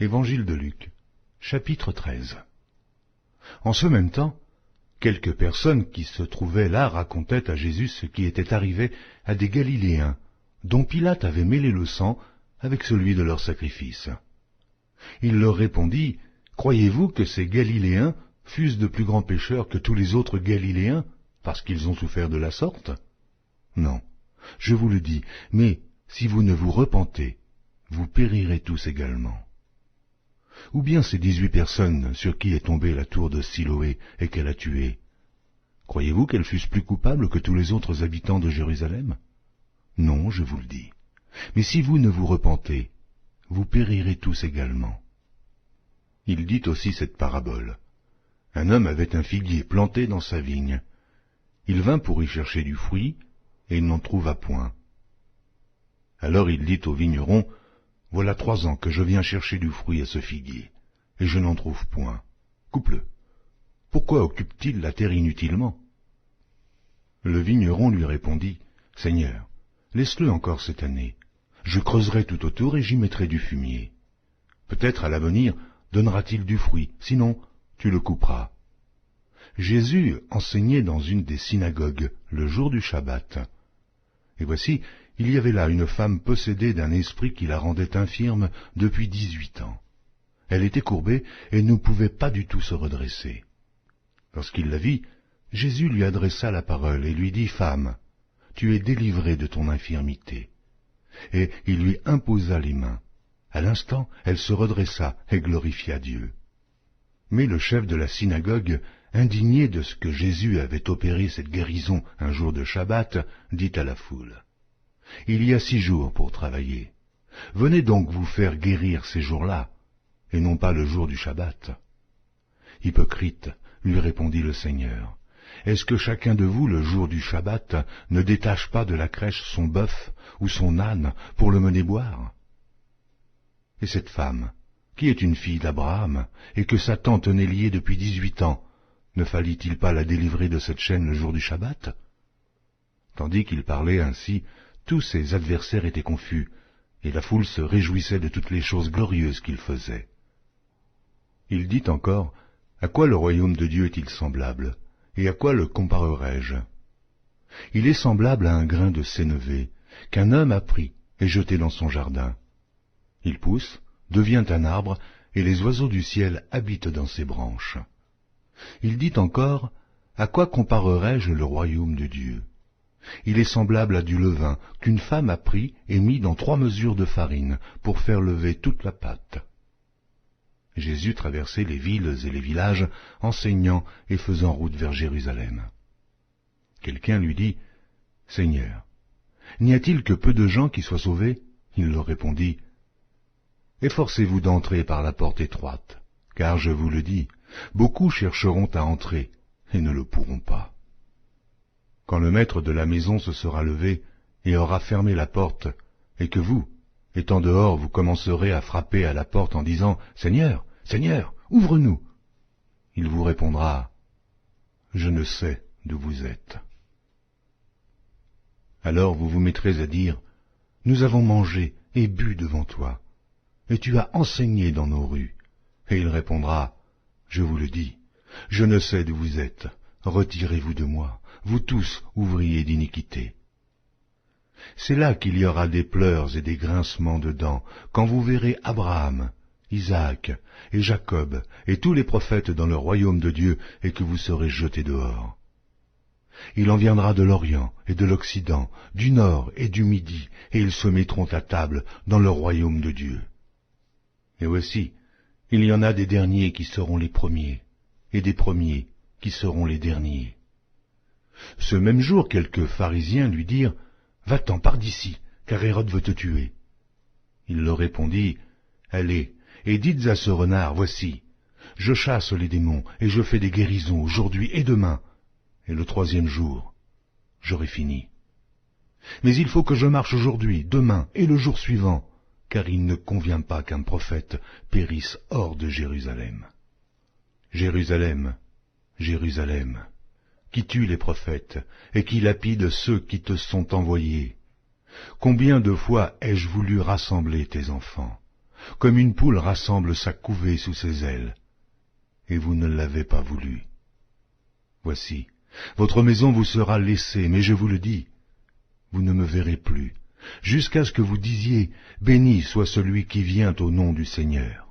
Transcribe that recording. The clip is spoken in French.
Évangile de Luc, chapitre 13. En ce même temps, quelques personnes qui se trouvaient là racontaient à Jésus ce qui était arrivé à des Galiléens, dont Pilate avait mêlé le sang avec celui de leur sacrifice. Il leur répondit, « Croyez-vous que ces Galiléens fussent de plus grands pécheurs que tous les autres Galiléens, parce qu'ils ont souffert de la sorte? Non, je vous le dis, mais si vous ne vous repentez, vous périrez tous également. Ou bien ces 18 personnes sur qui est tombée la tour de Siloé et qu'elle a tuées, croyez-vous qu'elles fussent plus coupables que tous les autres habitants de Jérusalem? Non, je vous le dis. Mais si vous ne vous repentez, vous périrez tous également. » Il dit aussi cette parabole. Un homme avait un figuier planté dans sa vigne. Il vint pour y chercher du fruit, et il n'en trouva point. Alors il dit au vigneron, « Voilà 3 ans que je viens chercher du fruit à ce figuier, et je n'en trouve point. Coupe-le. Pourquoi occupe-t-il la terre inutilement ?» Le vigneron lui répondit, « Seigneur, laisse-le encore cette année. Je creuserai tout autour et j'y mettrai du fumier. Peut-être à l'avenir donnera-t-il du fruit, sinon tu le couperas. » Jésus enseignait dans une des synagogues le jour du Shabbat. Et voici, il y avait là une femme possédée d'un esprit qui la rendait infirme depuis 18 ans. Elle était courbée et ne pouvait pas du tout se redresser. Lorsqu'il la vit, Jésus lui adressa la parole et lui dit, « Femme, tu es délivrée de ton infirmité. » Et il lui imposa les mains. À l'instant, elle se redressa et glorifia Dieu. Mais le chef de la synagogue, indigné de ce que Jésus avait opéré cette guérison un jour de Shabbat, dit à la foule, « Il y a 6 jours pour travailler. Venez donc vous faire guérir ces jours-là, et non pas le jour du Shabbat. » Hypocrite, lui répondit le Seigneur, est-ce que chacun de vous, le jour du Shabbat, ne détache pas de la crèche son bœuf ou son âne pour le mener boire? Et cette femme, qui est une fille d'Abraham, et que Satan tenait liée depuis 18 ans, ne fallit-il pas la délivrer de cette chaîne le jour du Shabbat? Tandis qu'il parlait ainsi, tous ses adversaires étaient confus, et la foule se réjouissait de toutes les choses glorieuses qu'il faisait. Il dit encore, « À quoi le royaume de Dieu est-il semblable? Et à quoi le comparerai-je? Il est semblable à un grain de sénévé qu'un homme a pris et jeté dans son jardin. Il pousse, devient un arbre, et les oiseaux du ciel habitent dans ses branches. » Il dit encore, « À quoi comparerai-je le royaume de Dieu? Il est semblable à du levain qu'une femme a pris et mis dans 3 mesures de farine pour faire lever toute la pâte. » Jésus traversait les villes et les villages, enseignant et faisant route vers Jérusalem. Quelqu'un lui dit, « Seigneur, n'y a-t-il que peu de gens qui soient sauvés ?» Il leur répondit, « Efforcez-vous d'entrer par la porte étroite, car je vous le dis, beaucoup chercheront à entrer et ne le pourront pas. Quand le maître de la maison se sera levé et aura fermé la porte, et que vous, étant dehors, vous commencerez à frapper à la porte en disant, « Seigneur, Seigneur, ouvre-nous !» Il vous répondra, « Je ne sais d'où vous êtes. » Alors vous vous mettrez à dire, « Nous avons mangé et bu devant toi, et tu as enseigné dans nos rues. » Et il répondra, « Je vous le dis, je ne sais d'où vous êtes, retirez-vous de moi, vous tous ouvriers d'iniquité. » C'est là qu'il y aura des pleurs et des grincements de dents, quand vous verrez Abraham, Isaac et Jacob et tous les prophètes dans le royaume de Dieu et que vous serez jetés dehors. Il en viendra de l'Orient et de l'Occident, du Nord et du Midi, et ils se mettront à table dans le royaume de Dieu. Et voici, il y en a des derniers qui seront les premiers, et des premiers qui seront les derniers. » Ce même jour, quelques pharisiens lui dirent, « Va-t'en, pars d'ici, car Hérode veut te tuer. » Il leur répondit, « Allez, et dites à ce renard, voici, je chasse les démons, et je fais des guérisons aujourd'hui et demain, et le 3e jour, j'aurai fini. Mais il faut que je marche aujourd'hui, demain et le jour suivant, car il ne convient pas qu'un prophète périsse hors de Jérusalem. Jérusalem, Jérusalem, qui tue les prophètes et qui lapide ceux qui te sont envoyés. Combien de fois ai-je voulu rassembler tes enfants, comme une poule rassemble sa couvée sous ses ailes, et vous ne l'avez pas voulu. Voici, votre maison vous sera laissée, mais je vous le dis, vous ne me verrez plus, jusqu'à ce que vous disiez, béni soit celui qui vient au nom du Seigneur.